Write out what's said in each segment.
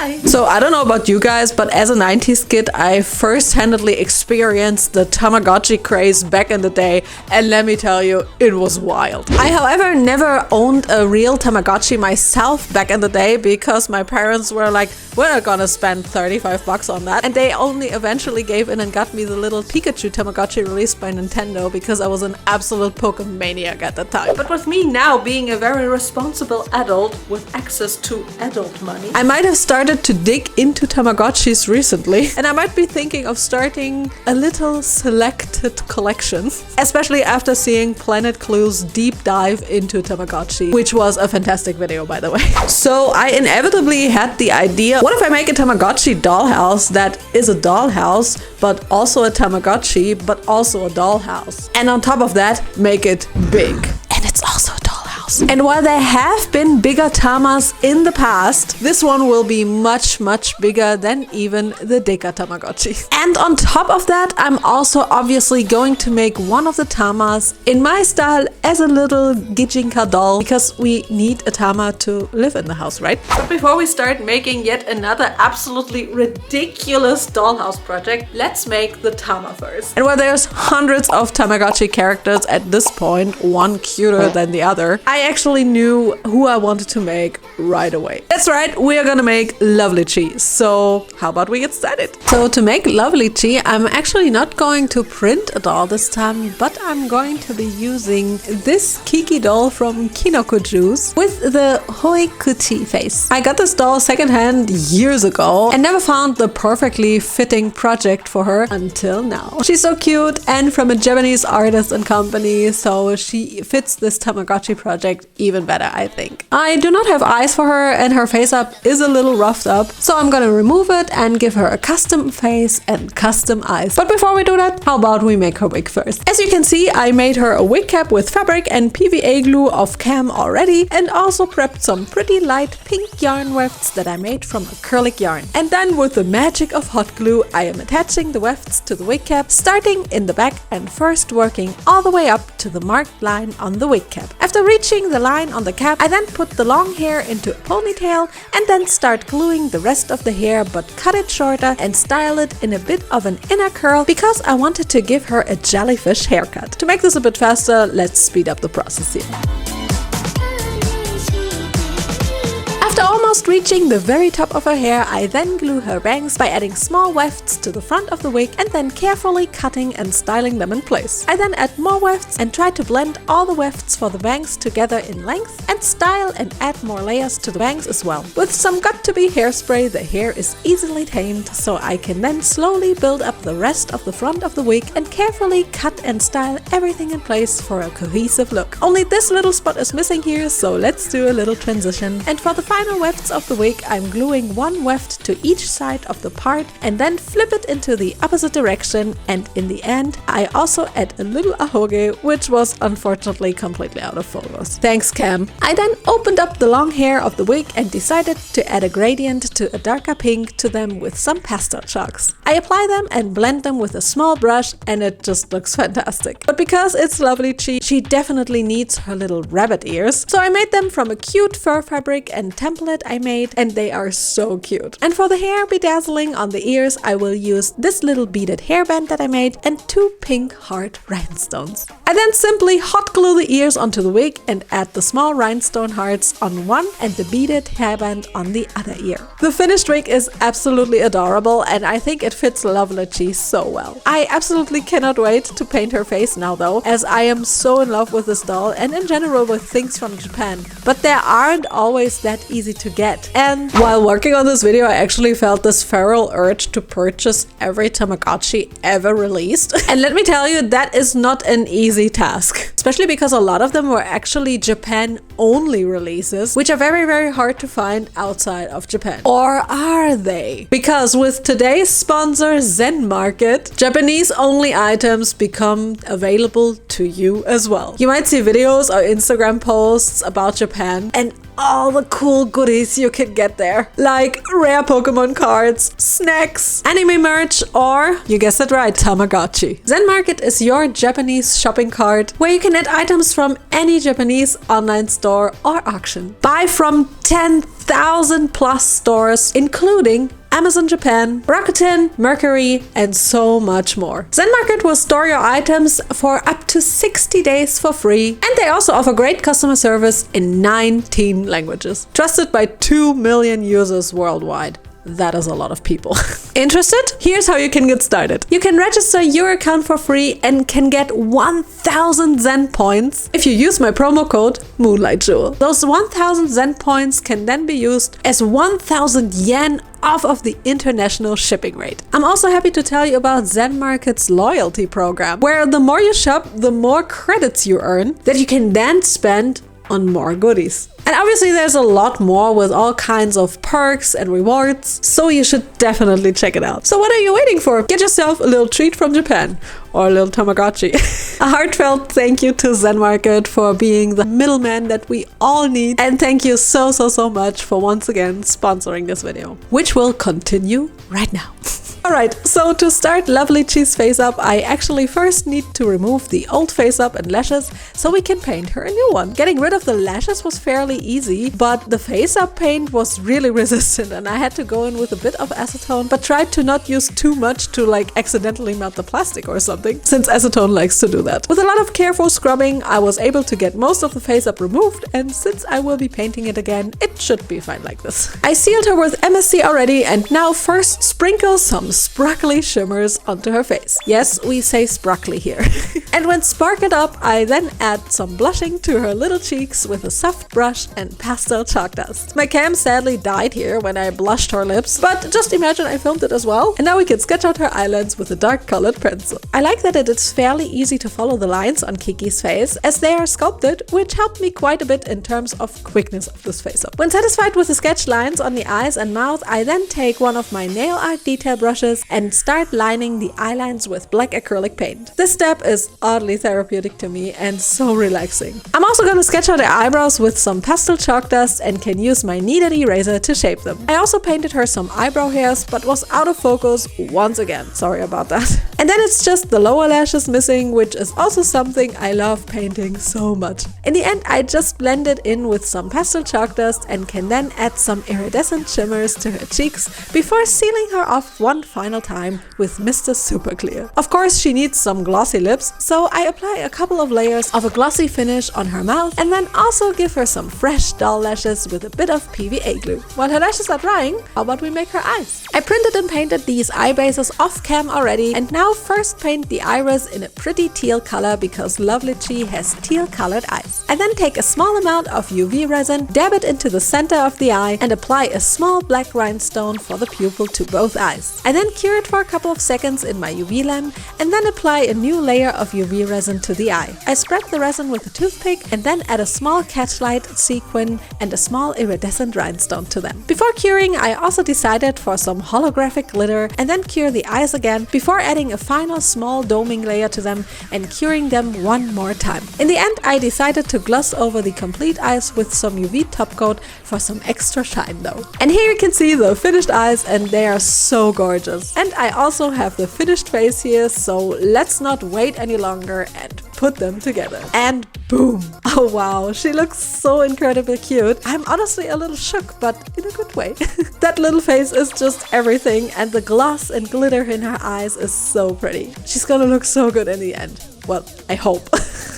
Bye! So I don't know about you guys, but as a 90s kid, I first-handedly experienced the Tamagotchi craze back in the day, and let me tell you, it was wild. I, however, never owned a real Tamagotchi myself back in the day because my parents were like, we're not gonna spend 35 bucks on that. And they only eventually gave in and got me the little Pikachu Tamagotchi released by Nintendo because I was an absolute Pokemon maniac at the time. But with me now being a very responsible adult with access to adult money, I might have started to dig into Tamagotchis recently, and I might be thinking of starting a little selected collection, especially after seeing Planet Clue's deep dive into Tamagotchi, which was a fantastic video, by the way. So I inevitably had the idea, what if I make a Tamagotchi dollhouse that is a dollhouse, but also a Tamagotchi, but also a dollhouse. And on top of that, make it big. And it's also a dollhouse. And while there have been bigger Tamas in the past, this one will be much, much bigger than even the Deka Tamagotchi. And on top of that, I'm also obviously going to make one of the Tamas in my style as a little Gijinka doll, because we need a Tama to live in the house, right? But before we start making yet another absolutely ridiculous dollhouse project, let's make the Tama first. And while there's hundreds of Tamagotchi characters at this point, one cuter than the other, I actually knew who I wanted to make right away. That's right, we are gonna make Lovbelitchi. So how about we get started? So to make Lovbelitchi, I'm actually not going to print a doll this time, but I'm going to be using this Kiki doll from Kinoko Jouce with the Hoikuchi face. I got this doll secondhand years ago and never found the perfectly fitting project for her until now. She's so cute and from a Japanese artist and company, so she fits this Tamagotchi project even better, I think. I do not have eyes for her and her face up is a little roughed up, so I'm gonna remove it and give her a custom face and custom eyes. But before we do that, how about we make her wig first? As you can see, I made her a wig cap with fabric and PVA glue off cam already, and also prepped some pretty light pink yarn wefts that I made from acrylic yarn. And then with the magic of hot glue, I am attaching the wefts to the wig cap, starting in the back and first working all the way up to the marked line on the wig cap. After reaching the line on the cap, I then put the long hair into a ponytail and then start gluing the rest of the hair, but cut it shorter and style it in a bit of an inner curl because I wanted to give her a jellyfish haircut. To make this a bit faster, let's speed up the process here. After almost reaching the very top of her hair, I then glue her bangs by adding small wefts to the front of the wig and then carefully cutting and styling them in place. I then add more wefts and try to blend all the wefts for the bangs together in length and style and add more layers to the bangs as well. With some got-to-be hairspray, the hair is easily tamed, so I can then slowly build up the rest of the front of the wig and carefully cut and style everything in place for a cohesive look. Only this little spot is missing here, so let's do a little transition. And for the final wefts of the wig, I'm gluing one weft to each side of the part and then flip it into the opposite direction, and in the end I also add a little ahoge, which was unfortunately completely out of photos. Thanks, Cam. I then opened up the long hair of the wig and decided to add a gradient to a darker pink to them with some pastel chalks. I apply them and blend them with a small brush and it just looks fantastic. But because it's Lovbelitchi, she definitely needs her little rabbit ears, so I made them from a cute fur fabric and template I made, and they are so cute. And for the hair bedazzling on the ears, I will use this little beaded hairband that I made and two pink heart rhinestones. I then simply hot glue the ears onto the wig and add the small rhinestone hearts on one and the beaded hairband on the other ear. The finished wig is absolutely adorable and I think it fits Lovbelitchi so well. I absolutely cannot wait to paint her face now though, as I am so in love with this doll and in general with things from Japan. But they aren't always that easy to get. And while working on this video, I actually felt this feral urge to purchase every Tamagotchi ever released. And let me tell you, that is not an easy task. Especially because a lot of them were actually Japan-only releases, which are very, very hard to find outside of Japan. Or are they? Because with today's sponsor, Zen Market, Japanese-only items become available to you as well. You might see videos or Instagram posts about Japan, and all the cool goodies you can get there. Like rare Pokemon cards, snacks, anime merch, or, you guessed it right, Tamagotchi. Zen Market is your Japanese shopping cart where you can add items from any Japanese online store or auction. Buy from 10,000 plus stores, including Amazon Japan, Rakuten, Mercury, and so much more. Zen Market will store your items for up to 60 days for free, and they also offer great customer service in 19 languages. Trusted by 2 million users worldwide. That is a lot of people. Interested? Here's how you can get started. You can register your account for free and can get 1,000 Zen points if you use my promo code Moonlight Jewel. Those 1,000 Zen points can then be used as 1,000 yen off of the international shipping rate. I'm also happy to tell you about Zen Market's loyalty program, where the more you shop, the more credits you earn that you can then spend on more goodies. And obviously there's a lot more with all kinds of perks and rewards, so you should definitely check it out. So what are you waiting for? Get yourself a little treat from Japan, or a little Tamagotchi. A heartfelt thank you to Zen Market for being the middleman that we all need, and thank you so much for once again sponsoring this video, which will continue right now. Alright, so to start Lovbelitchi's face up, I actually first need to remove the old face up and lashes so we can paint her a new one. Getting rid of the lashes was fairly easy, but the face up paint was really resistant and I had to go in with a bit of acetone, but tried to not use too much to like accidentally melt the plastic or something, since acetone likes to do that. With a lot of careful scrubbing, I was able to get most of the face up removed, and since I will be painting it again, it should be fine like this. I sealed her with MSC already, and now first sprinkle some sparkly shimmers onto her face. Yes, we say sparkly here. And when sparkled up, I then add some blushing to her little cheeks with a soft brush and pastel chalk dust. My cam sadly died here when I blushed her lips, but just imagine I filmed it as well. And now we can sketch out her eyelids with a dark colored pencil. I like that it is fairly easy to follow the lines on Kiki's face, as they are sculpted, which helped me quite a bit in terms of quickness of this face up. When satisfied with the sketch lines on the eyes and mouth, I then take one of my nail art detail brushes and start lining the eyelines with black acrylic paint. This step is oddly therapeutic to me and so relaxing. I'm also going to sketch out her eyebrows with some pastel chalk dust and can use my kneaded eraser to shape them. I also painted her some eyebrow hairs, but was out of focus once again. Sorry about that. And then it's just the lower lashes missing, which is also something I love painting so much. In the end, I just blend it in with some pastel chalk dust and can then add some iridescent shimmers to her cheeks before sealing her off one final time with Mr. Super Clear. Of course, she needs some glossy lips, so I apply a couple of layers of a glossy finish on her mouth and then also give her some fresh doll lashes with a bit of PVA glue. While her lashes are drying, how about we make her eyes? I printed and painted these eye bases off cam already, and now first paint the iris in a pretty teal color because Lovbelitchi has teal colored eyes. I then take a small amount of UV resin, dab it into the center of the eye and apply a small black rhinestone for the pupil to both eyes. I then cure it for a couple of seconds in my UV lamp and then apply a new layer of UV resin to the eye. I spread the resin with a toothpick and then add a small catchlight sequin and a small iridescent rhinestone to them. Before curing, I also decided for some holographic glitter and then cure the eyes again before adding a final small doming layer to them and curing them one more time. In the end, I decided to gloss over the complete eyes with some UV top coat for some extra shine though. And here you can see the finished eyes, and they are so gorgeous. And I also have the finished face here, so let's not wait any longer and put them together. And boom! Oh wow, she looks so incredibly cute. I'm honestly a little shook, but in a good way. That little face is just everything, and the gloss and glitter in her eyes is so pretty. She's gonna look so good in the end. Well, I hope.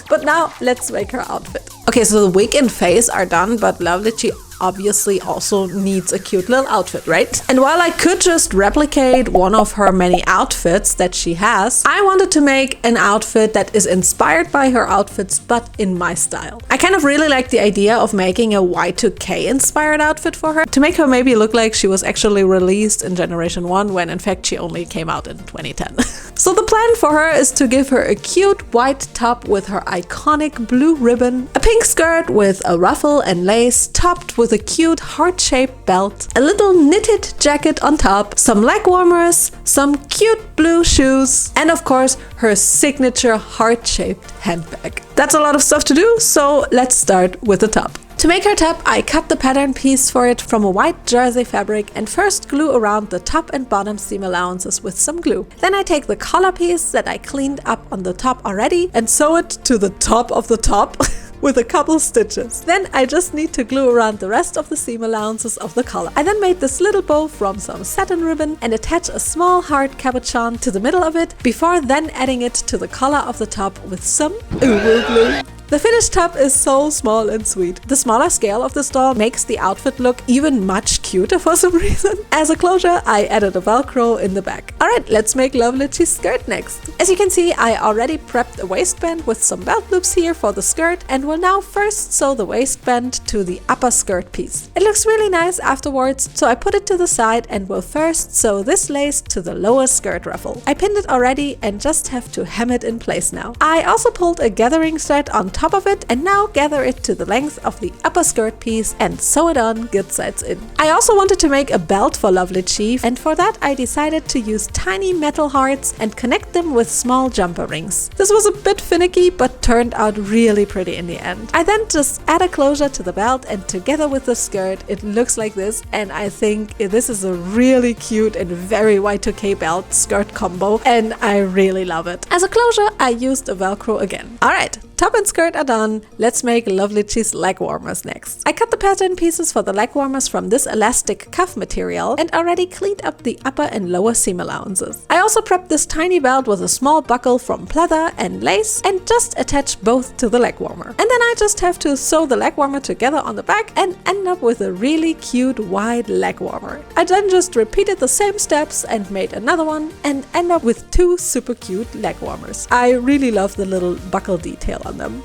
But now let's make her outfit. Okay, so the wig and face are done, but Lovbelitchi obviously also needs a cute little outfit, right? And while I could just replicate one of her many outfits that she has, I wanted to make an outfit that is inspired by her outfits, but in my style. I kind of really like the idea of making a Y2K inspired outfit for her, to make her maybe look like she was actually released in Generation 1 when in fact she only came out in 2010. So the plan for her is to give her a cute white top with her iconic blue ribbon, a pink skirt with a ruffle and lace topped with a cute heart-shaped belt, a little knitted jacket on top, some leg warmers, some cute blue shoes, and of course her signature heart-shaped handbag. That's a lot of stuff to do, so let's start with the top. To make her top, I cut the pattern piece for it from a white jersey fabric and first glue around the top and bottom seam allowances with some glue. Then I take the collar piece that I cleaned up on the top already and sew it to the top of the top with a couple stitches. Then I just need to glue around the rest of the seam allowances of the collar. I then made this little bow from some satin ribbon and attach a small hard cabochon to the middle of it before then adding it to the collar of the top with some Uwu glue. The finished top is so small and sweet. The smaller scale of this doll makes the outfit look even much cuter for some reason. As a closure, I added a velcro in the back. Alright, let's make Lovbelitchi's skirt next. As you can see, I already prepped a waistband with some belt loops here for the skirt and will now first sew the waistband to the upper skirt piece. It looks really nice afterwards, so I put it to the side and will first sew this lace to the lower skirt ruffle. I pinned it already and just have to hem it in place now. I also pulled a gathering thread on top of it and now gather it to the length of the upper skirt piece and sew it on good sides in. I also wanted to make a belt for Lovbelitchi, and for that I decided to use tiny metal hearts and connect them with small jumper rings. This was a bit finicky but turned out really pretty in the end. I then just add a closure to the belt and together with the skirt it looks like this, and I think this is a really cute and very Y2K belt skirt combo and I really love it. As a closure I used a velcro again. Alright, top and skirt are done. Let's make Lovbelitchi's leg warmers next. I cut the pattern pieces for the leg warmers from this elastic cuff material and already cleaned up the upper and lower seam allowances. I also prepped this tiny belt with a small buckle from pleather and lace and just attached both to the leg warmer. And then I just have to sew the leg warmer together on the back and end up with a really cute wide leg warmer. I then just repeated the same steps and made another one and end up with two super cute leg warmers. I really love the little buckle detail on them.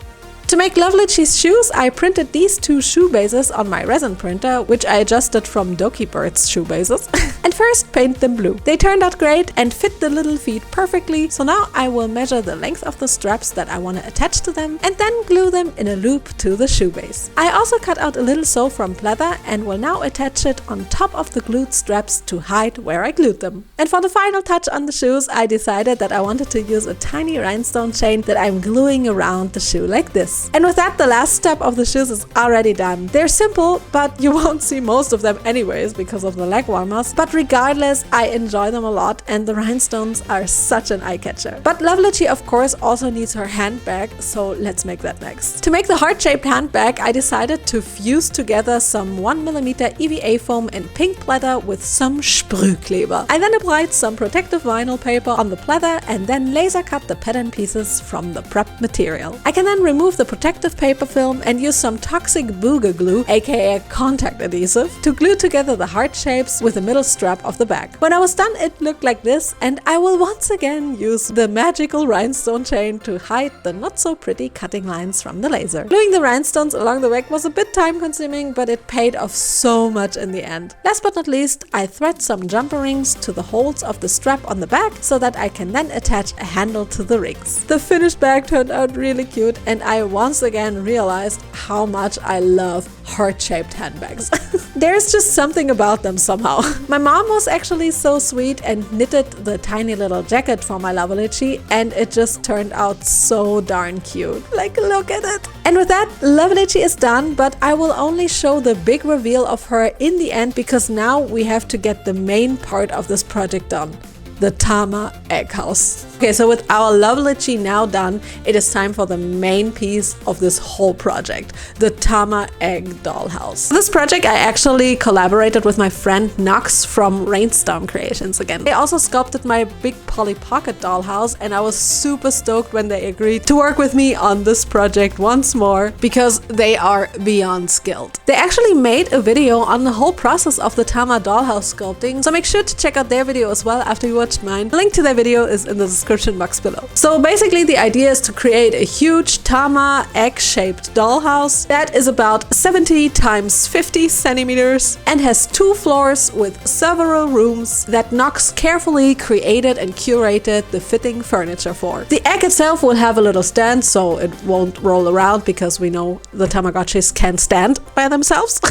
To make Lovbelitchi's shoes, I printed these two shoe bases on my resin printer, which I adjusted from Doki Bird's shoe bases, and first paint them blue. They turned out great and fit the little feet perfectly, so now I will measure the length of the straps that I want to attach to them and then glue them in a loop to the shoe base. I also cut out a little sew from pleather and will now attach it on top of the glued straps to hide where I glued them. And for the final touch on the shoes, I decided that I wanted to use a tiny rhinestone chain that I'm gluing around the shoe like this. And with that, the last step of the shoes is already done. They're simple, but you won't see most of them anyways because of the leg warmers. But regardless, I enjoy them a lot and the rhinestones are such an eye-catcher. But Lovbelitchi of course also needs her handbag, so let's make that next. To make the heart-shaped handbag, I decided to fuse together some 1mm EVA foam and pink pleather with some Sprühkleber. I then applied some protective vinyl paper on the pleather and then laser cut the pattern pieces from the prepped material. I can then remove the protective paper film and use some toxic booger glue, aka contact adhesive, to glue together the heart shapes with the middle strap of the bag. When I was done, it looked like this, and I will once again use the magical rhinestone chain to hide the not so pretty cutting lines from the laser. Gluing the rhinestones along the back was a bit time consuming, but it paid off so much in the end. Last but not least, I thread some jumper rings to the holes of the strap on the back so that I can then attach a handle to the rings. The finished bag turned out really cute, and I once again realized how much I love heart-shaped handbags. There's just something about them somehow. My mom was actually so sweet and knitted the tiny little jacket for my Lovbelitchi, and it just turned out so darn cute. Like, look at it! And with that, Lovbelitchi is done, but I will only show the big reveal of her in the end because now we have to get the main part of this project done. The Tama egg house. Okay, so with our Lovbelitchi now done, it is time for the main piece of this whole project, the Tama egg dollhouse. This project I actually collaborated with my friend Nocte from Rainstorm Creations again. They also sculpted my big Polly Pocket dollhouse, and I was super stoked when they agreed to work with me on this project once more because they are beyond skilled. They actually made a video on the whole process of the Tama dollhouse sculpting, so make sure to check out their video as well after you watch mine. The link to their video is in the description box below. So basically the idea is to create a huge Tama egg-shaped dollhouse that is about 70 times 50 centimeters and has 2 floors with several rooms that Nocte carefully created and curated the fitting furniture for. The egg itself will have a little stand so it won't roll around because we know the Tamagotchis can't stand by themselves.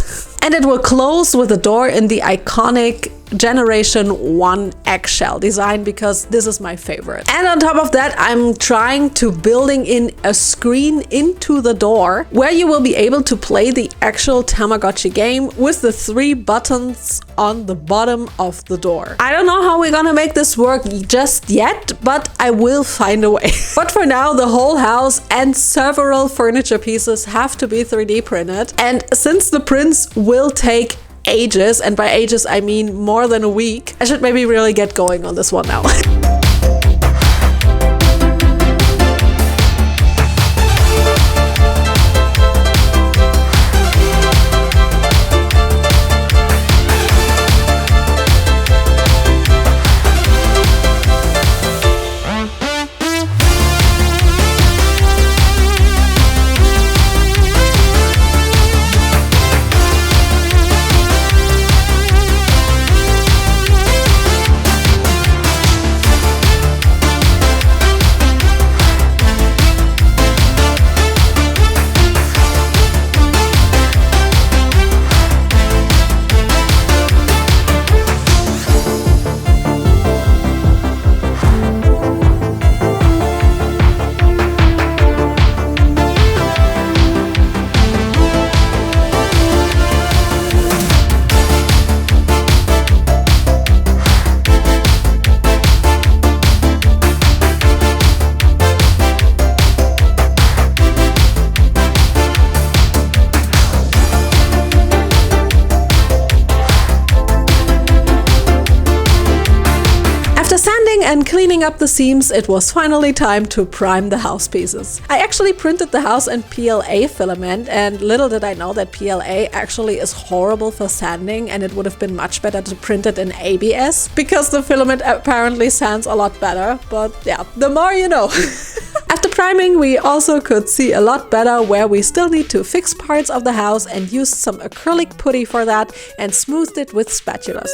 And it will close with a door in the iconic Generation 1 eggshell design because this is my favorite. And on top of that, I'm trying to building in a screen into the door where you will be able to play the actual Tamagotchi game with the 3 buttons on the bottom of the door. I don't know how we're gonna make this work just yet, but I will find a way. But for now, the whole house and several furniture pieces have to be 3D printed. And since the prints will take ages, and by ages I mean more than a week, I should maybe really get going on this one now. And cleaning up the seams, it was finally time to prime the house pieces. I actually printed the house in PLA filament, and little did I know that PLA actually is horrible for sanding, and it would have been much better to print it in ABS because the filament apparently sands a lot better. But yeah, the more you know. After priming, we also could see a lot better where we still need to fix parts of the house and used some acrylic putty for that and smoothed it with spatulas.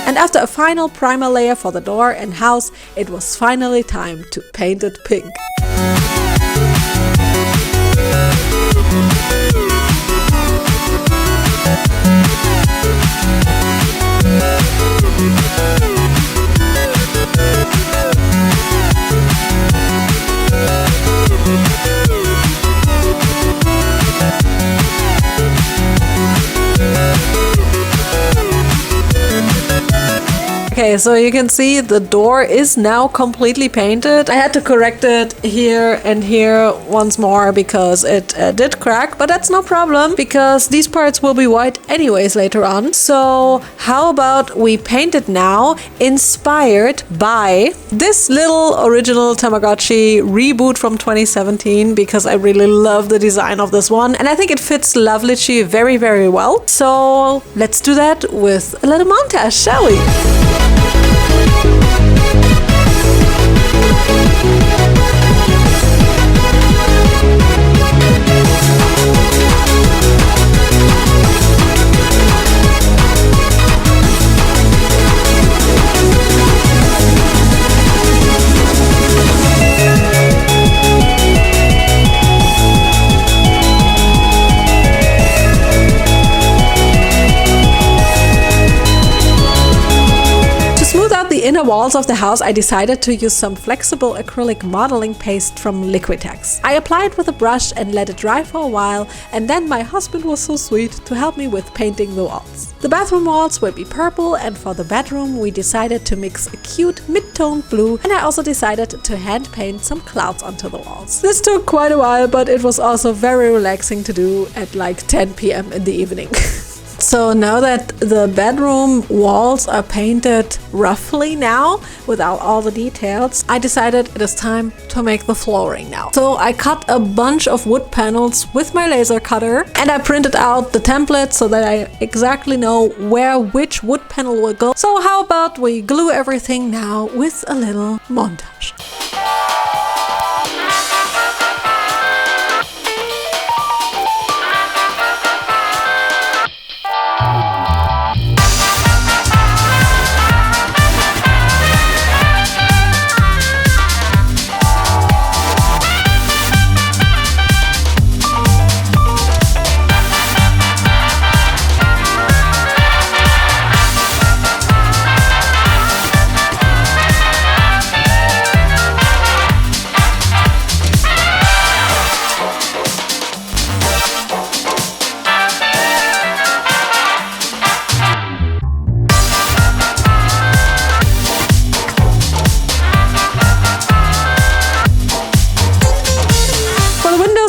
And after a final primer layer for the door and house, it was finally time to paint it pink. Okay, so you can see the door is now completely painted. I had to correct it here and here once more because it did crack, but that's no problem because these parts will be white anyways later on. So how about we paint it now, inspired by this little original Tamagotchi reboot from 2017 because I really love the design of this one and I think it fits Lovbelitchi very, very well. So let's do that with a little montage, shall we? Inner walls of the house, I decided to use some flexible acrylic modeling paste from Liquitex. I applied with a brush and let it dry for a while, and then my husband was so sweet to help me with painting the walls. The bathroom walls will be purple, and for the bedroom we decided to mix a cute mid-tone blue, and I also decided to hand paint some clouds onto the walls. This took quite a while, but it was also very relaxing to do at like 10 p.m. in the evening. So now that the bedroom walls are painted roughly now, without all the details, I decided it is time to make the flooring now. So I cut a bunch of wood panels with my laser cutter, and I printed out the template so that I exactly know where which wood panel will go. So how about we glue everything now with a little montage.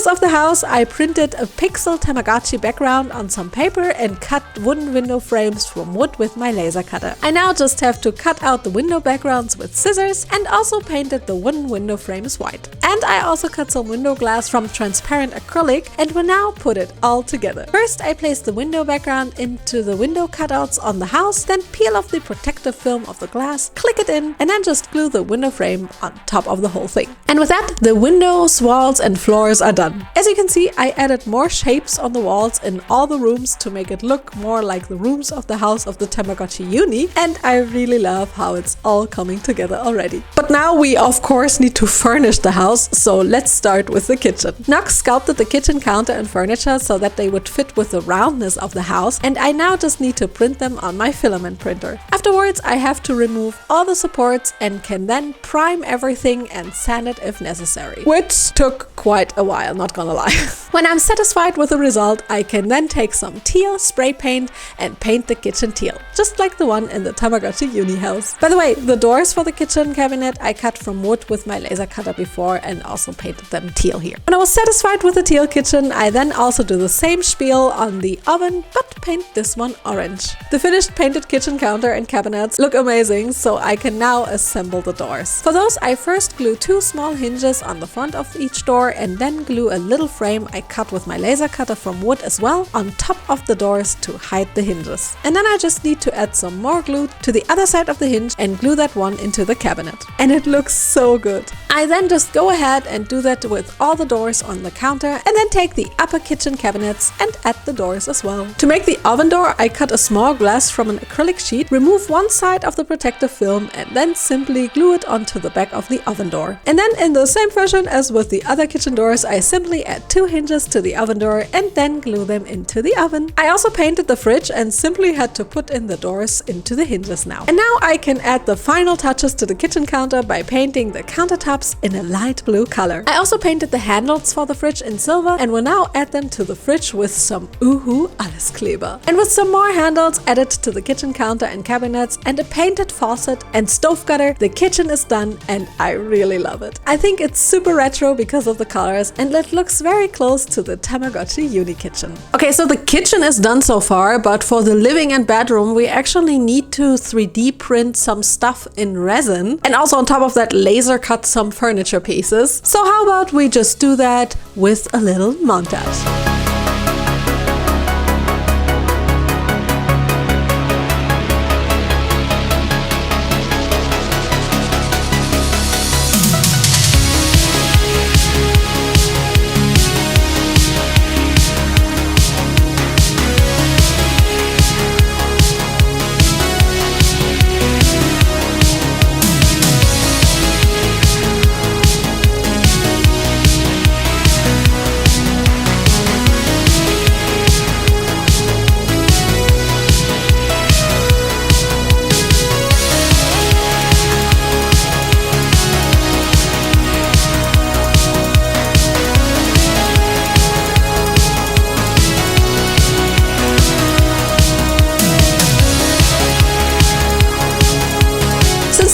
Of the house, I printed a pixel Tamagotchi background on some paper and cut wooden window frames from wood with my laser cutter. I now just have to cut out the window backgrounds with scissors and also painted the wooden window frames white. And I also cut some window glass from transparent acrylic and will now put it all together. First, I place the window background into the window cutouts on the house, then peel off the protective film of the glass, click it in, and then just glue the window frame on top of the whole thing. And with that, the windows, walls, and floors are done. As you can see, I added more shapes on the walls in all the rooms to make it look more like the rooms of the house of the Tamagotchi Uni, and I really love how it's all coming together already. But now we of course need to furnish the house, so let's start with the kitchen. Nocte sculpted the kitchen counter and furniture so that they would fit with the roundness of the house, and I now just need to print them on my filament printer. Afterwards, I have to remove all the supports and can then prime everything and sand it if necessary, which took quite a while, not gonna lie. When I'm satisfied with the result, I can then take some teal spray paint and paint the kitchen teal, just like the one in the Tamagotchi Uni house. By the way, the doors for the kitchen cabinet I cut from wood with my laser cutter before and also painted them teal here. When I was satisfied with the teal kitchen, I then also do the same spiel on the oven, but paint this one orange. The finished painted kitchen counter and cabinets look amazing, so I can now assemble the doors. For those, I first glue 2 small hinges on the front of each door and then glue a little frame I cut with my laser cutter from wood as well on top of the doors to hide the hinges. And then I just need to add some more glue to the other side of the hinge and glue that one into the cabinet. And it looks so good. I then just go ahead and do that with all the doors on the counter and then take the upper kitchen cabinets and add the doors as well. To make the oven door, I cut a small glass from an acrylic sheet, remove one side of the protective film and then simply glue it onto the back of the oven door. And then in the same fashion as with the other kitchen doors, I simply add 2 hinges to the oven door and then glue them into the oven. I also painted the fridge and simply had to put in the doors into the hinges now. And now I can add the final touches to the kitchen counter by painting the countertops in a light blue color. I also painted the handles for the fridge in silver and will now add them to the fridge with some Uhu Alleskleber. And with some more handles added to the kitchen counter and cabinets and a painted faucet and stove gutter, the kitchen is done and I really love it. I think it's super retro because of the colors and it looks very close to the Tamagotchi Uni kitchen. Okay, so the kitchen is done so far, but for the living and bedroom we actually need to 3D print some stuff in resin and also on top of that laser cut some furniture pieces. So how about we just do that with a little montage.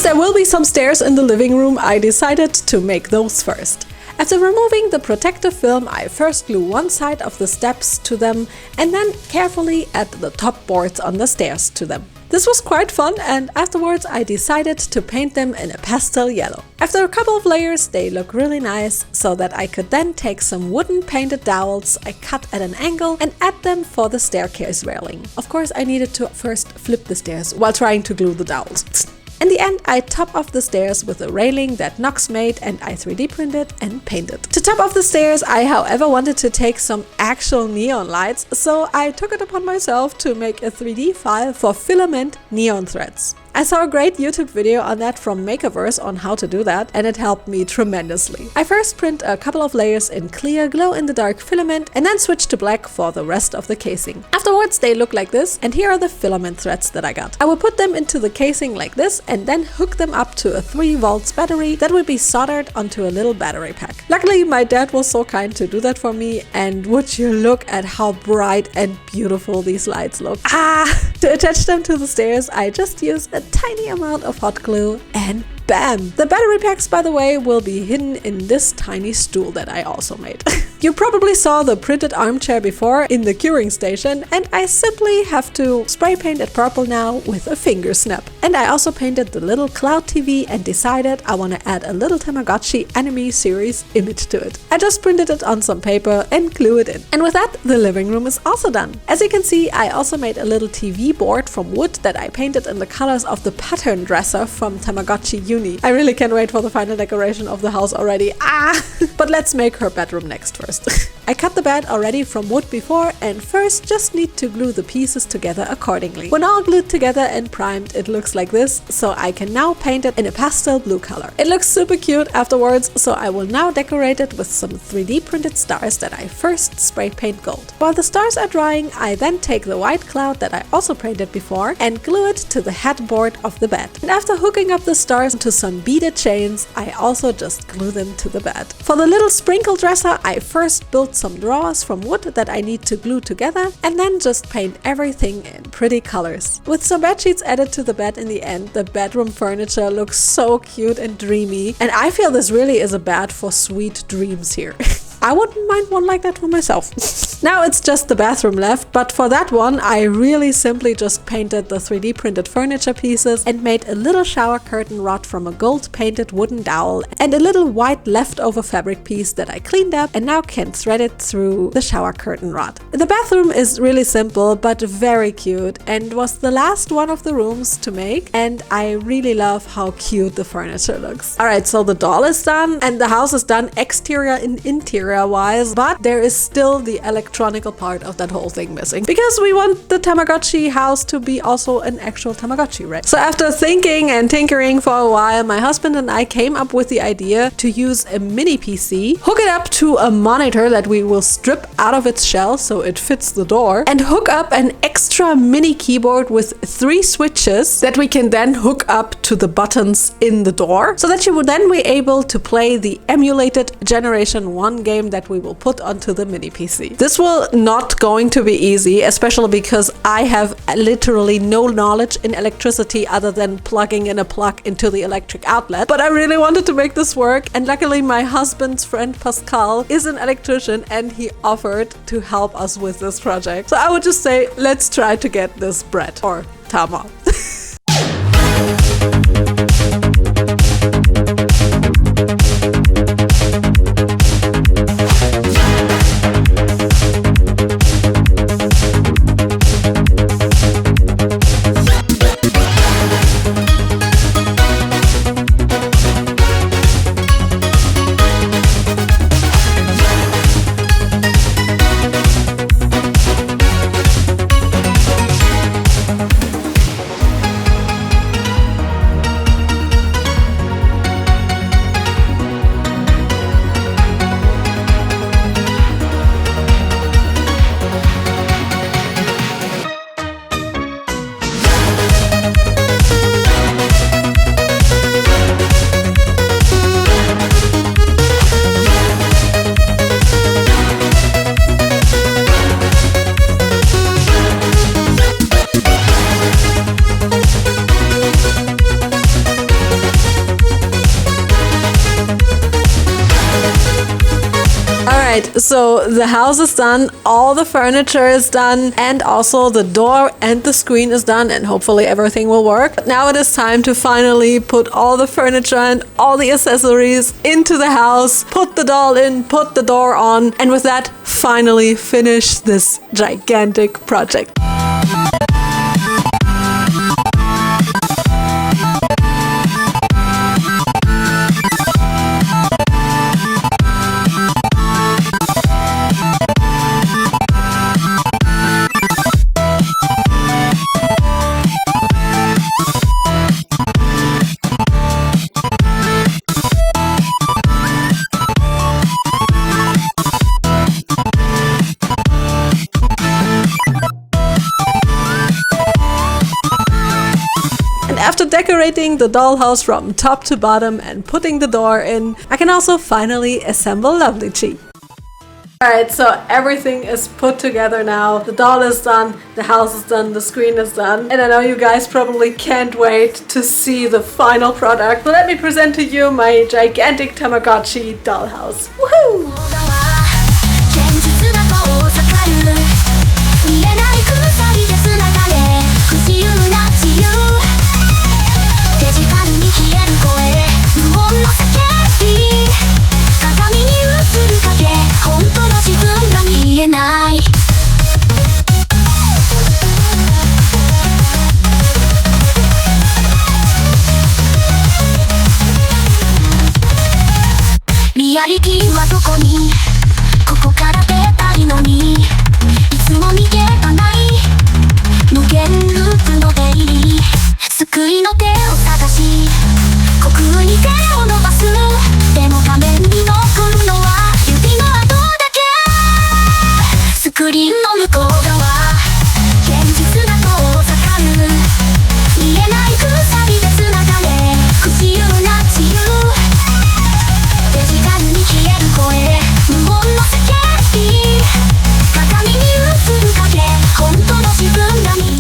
There will be some stairs in the living room, I decided to make those first. After removing the protective film, I first glue one side of the steps to them and then carefully add the top boards on the stairs to them. This was quite fun, and afterwards I decided to paint them in a pastel yellow. After a couple of layers they look really nice, so that I could then take some wooden painted dowels I cut at an angle and add them for the staircase railing. Of course I needed to first flip the stairs while trying to glue the dowels. In the end, I top off the stairs with a railing that Nocte made and I 3D printed and painted. To top off the stairs, I however wanted to take some actual neon lights, so I took it upon myself to make a 3D file for filament neon threads. I saw a great YouTube video on that from Makerverse on how to do that, and it helped me tremendously. I first print a couple of layers in clear glow-in-the-dark filament and then switch to black for the rest of the casing. Afterwards they look like this, and here are the filament threads that I got. I will put them into the casing like this and then hook them up to a 3 volts battery that will be soldered onto a little battery pack. Luckily my dad was so kind to do that for me, and would you look at how bright and beautiful these lights look. To attach them to the stairs I just used a tiny amount of hot glue and bam! The battery packs, by the way, will be hidden in this tiny stool that I also made. You probably saw the printed armchair before in the curing station, and I simply have to spray paint it purple now with a finger snap. And I also painted the little cloud TV and decided I want to add a little Tamagotchi anime series image to it. I just printed it on some paper and glue it in. And with that, the living room is also done. As you can see, I also made a little TV board from wood that I painted in the colors of the pattern dresser from Tamagotchi Uni. I really can't wait for the final decoration of the house already. But let's make her bedroom next first. I cut the bed already from wood before, and first just need to glue the pieces together accordingly. When all glued together and primed, it looks like this, so I can now paint it in a pastel blue color. It looks super cute afterwards, so I will now decorate it with some 3D printed stars that I first spray paint gold. While the stars are drying, I then take the white cloud that I also painted before and glue it to the headboard of the bed. And after hooking up the stars to some beaded chains, I also just glue them to the bed. For the little sprinkle dresser, I first built some drawers from wood that I need to glue together and then just paint everything in pretty colors. With some bed sheets added to the bed in the end, the bedroom furniture looks so cute and dreamy, and I feel this really is a bed for sweet dreams here. I wouldn't mind one like that for myself. Now it's just the bathroom left, but for that one I really simply just painted the 3D printed furniture pieces and made a little shower curtain rod from a gold painted wooden dowel and a little white leftover fabric piece that I cleaned up and now can thread it through the shower curtain rod. The bathroom is really simple but very cute and was the last one of the rooms to make, and I really love how cute the furniture looks. Alright, so the doll is done and the house is done exterior and interior wise, but there is still the electronical part of that whole thing missing, because we want the Tamagotchi house to be also an actual Tamagotchi, right? So after thinking and tinkering for a while, my husband and I came up with the idea to use a mini PC, hook it up to a monitor that we will strip out of its shell so it fits the door, and hook up an extra mini keyboard with 3 switches that we can then hook up to the buttons in the door, so that you will then be able to play the emulated Generation 1 game that we will put onto the mini PC. This will not going to be easy, especially because I have literally no knowledge in electricity other than plugging in a plug into the electric outlet. But I really wanted to make this work, and luckily my husband's friend Pascal is an electrician and he offered to help us with this project. So I would just say, let's try to get this bread or Tama. Alright, so the house is done, all the furniture is done, and also the door and the screen is done, and hopefully everything will work. But now it is time to finally put all the furniture and all the accessories into the house, put the doll in, put the door on, and with that, finally finish this gigantic project. After decorating the dollhouse from top to bottom and putting the door in, I can also finally assemble Lovbelitchi. Alright, so everything is put together now. The doll is done, the house is done, the screen is done. And I know you guys probably can't wait to see the final product. So let me present to you my gigantic Tamagotchi dollhouse. Woohoo!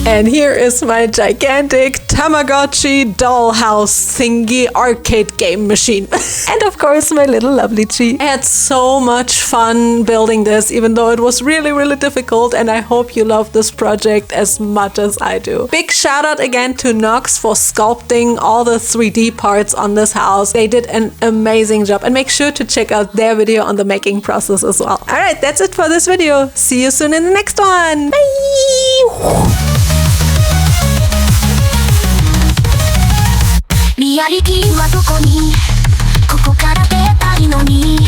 And here is my gigantic Tamagotchi dollhouse thingy arcade game machine. And of course my little Lovbelitchi. I had so much fun building this, even though it was really difficult, and I hope you love this project as much as I do. Big shout out again to Nocte for sculpting all the 3D parts on this house. They did an amazing job, and make sure to check out their video on the making process as well. Alright, that's it for this video. See you soon in the next one. Bye! リアリティはどこにここから出たいのに